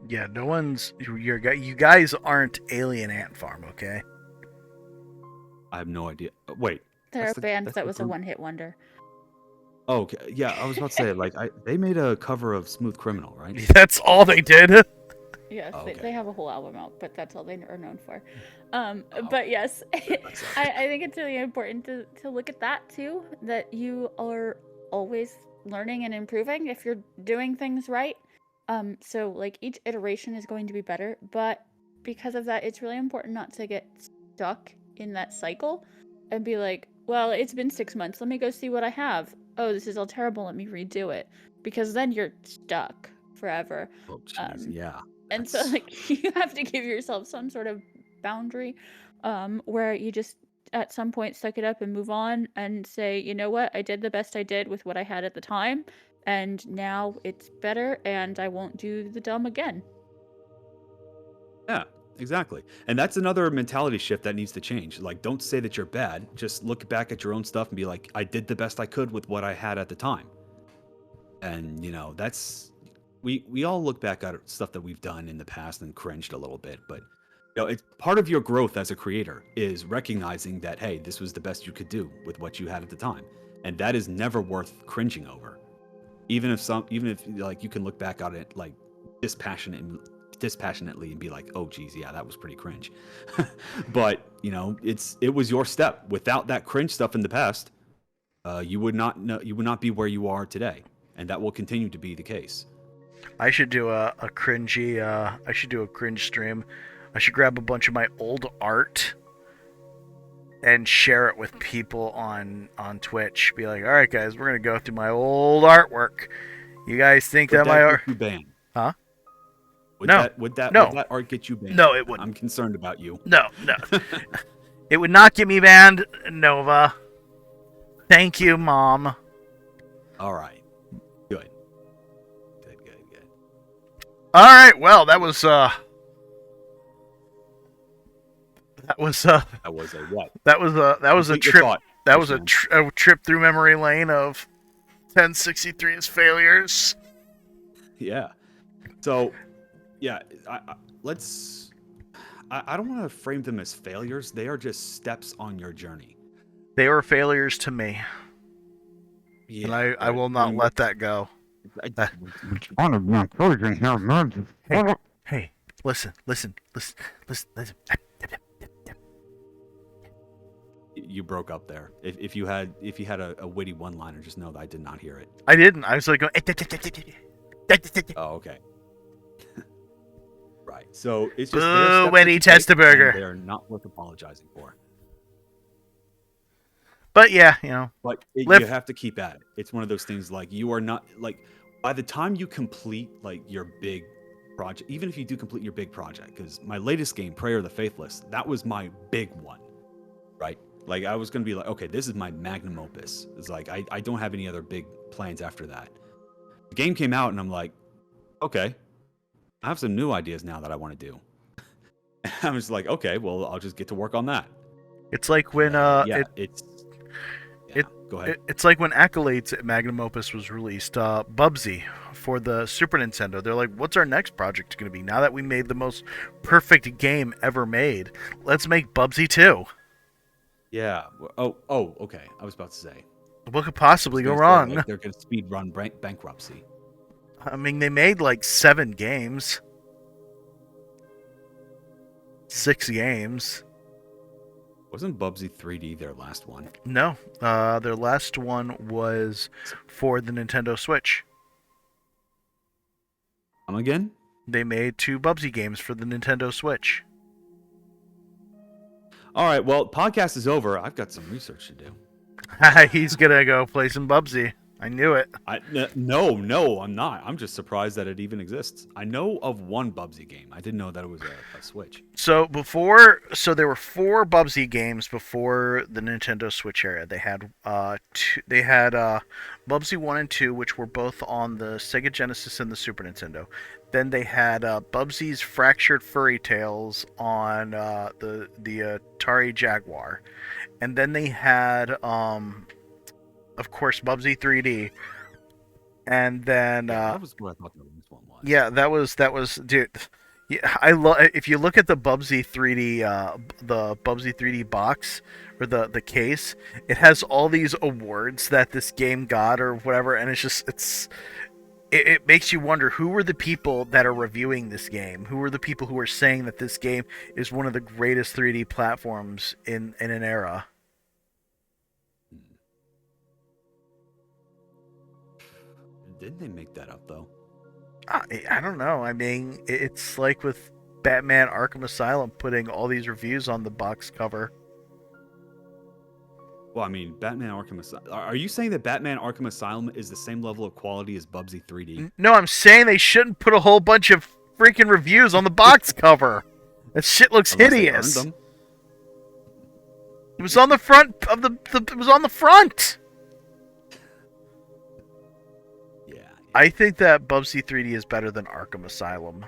Yeah, no one's. You guys aren't Alien Ant Farm, okay? I have no idea. Wait. There are bands that's that the was a group? one-hit wonder. Oh, okay. Yeah, I was about to say, like, they made a cover of Smooth Criminal, right? That's all they did. Yes, Oh, okay. they have a whole album out, but that's all they are known for. Oh. But yes, That sucks. I think it's really important to look at that too, that you are always learning and improving if you're doing things right. So like each iteration is going to be better, but because of that, it's really important not to get stuck in that cycle and be like, well, it's been 6 months. Let me go see what I have. Oh, this is all terrible. Let me redo it. Because then you're stuck forever. Oh, jeez, yeah. And so That's- like you have to give yourself some sort of boundary where you just at some point suck it up and move on and say, you know what, I did the best I did with what I had at the time, and now it's better and I won't do the dumb again. Yeah, exactly. And that's another mentality shift that needs to change. Like, don't say that you're bad. Just look back at your own stuff and be like, I did the best I could with what I had at the time. And, that's... We all look back at stuff that we've done in the past and cringed a little bit. But, it's part of your growth as a creator is recognizing that, hey, this was the best you could do with what you had at the time. And that is never worth cringing over. Even if like you can look back on it like dispassionately and be like, oh geez, yeah, that was pretty cringe. But it was your step. Without that cringe stuff in the past, you would not be where you are today, and that will continue to be the case. I should do a cringe stream. I should grab a bunch of my old art and share it with people on Twitch. Be like, all right, guys, we're gonna go through my old artwork. You guys think Would that my that art? get you banned? Huh? Would No. that would No. that art get you banned? No, it wouldn't. I'm concerned about you. No. It would not get me banned, Nova. Thank you, Mom. All right. Good. All right. Well, that was a That was a what? that was a Complete your trip. thought, That was a Christian. trip through memory lane of 1063's failures. Yeah. So, yeah, let's. I don't want to frame them as failures. They are just steps on your journey. They were failures to me, Yeah, and I will not let that go. Hey, listen. You broke up there. If you had a witty one-liner, just know that I did not hear it. I didn't. I was like going. Oh, okay. Right. So it's just Boo, Wendy Testaburger. They're not worth apologizing for. But yeah, you know. But you have to keep at it. It's one of those things like you are not like by the time you complete like your big project, even if you do complete your big project, because my latest game, Prayer of the Faithless, that was my big one, right? Like I was gonna be like, okay, this is my magnum opus. It's like I don't have any other big plans after that. The game came out and I'm like, okay, I have some new ideas now that I want to do. I was like, okay, well, I'll just get to work on that. It's like when go ahead. It's like when Accolades at Magnum Opus was released, Bubsy for the Super Nintendo. They're like, what's our next project going to be? Now that we made the most perfect game ever made, let's make Bubsy 2. Yeah. Oh, okay. I was about to say. What could possibly go wrong? Like they're going to speed run bankruptcy. I mean, they made like 7 games. 6 games. Wasn't Bubsy 3D their last one? No. Their last one was for the Nintendo Switch. Come again? They made 2 Bubsy games for the Nintendo Switch. All right, well, podcast is over. I've got some research to do. He's going to go play some Bubsy. I knew it. No, I'm not. I'm just surprised that it even exists. I know of one Bubsy game. I didn't know that it was a Switch. So there were 4 Bubsy games before the Nintendo Switch era. They had Bubsy 1 and 2, which were both on the Sega Genesis and the Super Nintendo. Then they had Bubsy's Fractured Furry Tales on the Atari Jaguar, and then they had of course, Bubsy 3D, and then that was what I thought the last one was. Yeah, that was, dude. Yeah, I love if you look at the Bubsy 3D box or the case, it has all these awards that this game got or whatever, and it makes you wonder who were the people that are reviewing this game, who are the people who are saying that this game is one of the greatest 3D platforms in an era. Didn't they make that up, though? I don't know. I mean, it's like with Batman Arkham Asylum putting all these reviews on the box cover. Well, I mean, Batman Arkham Asylum... Are you saying that Batman Arkham Asylum is the same level of quality as Bubsy 3D? No, I'm saying they shouldn't put a whole bunch of freaking reviews on the box cover. That shit looks hideous. It was on the front of it was on the front. I think that Bubsy 3D is better than Arkham Asylum.